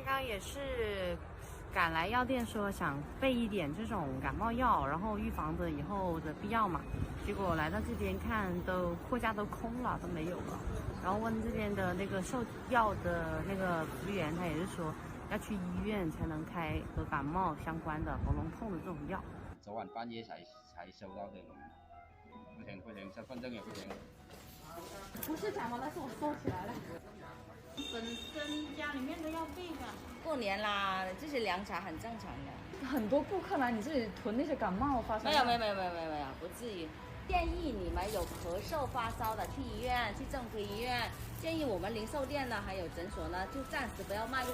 刚也是赶来药店说想备一点这种感冒药，然后预防着以后的必要嘛。结果来到这边看，货架都空了，都没有了。然后问这边的那个售药的那个服务员，他也是说要去医院才能开和感冒相关的喉咙痛的这种药。昨晚半夜才收到的，不行，身份证也不行。不是感冒，但是我收起来了。本身家里面都要备的。过年啦，这些凉茶很正常的。很多顾客来你这里囤那些感冒发烧。没有，不至于。建议你们有咳嗽发烧的去医院，去正规医院。建议我们零售店呢，还有诊所呢，就暂时不要卖。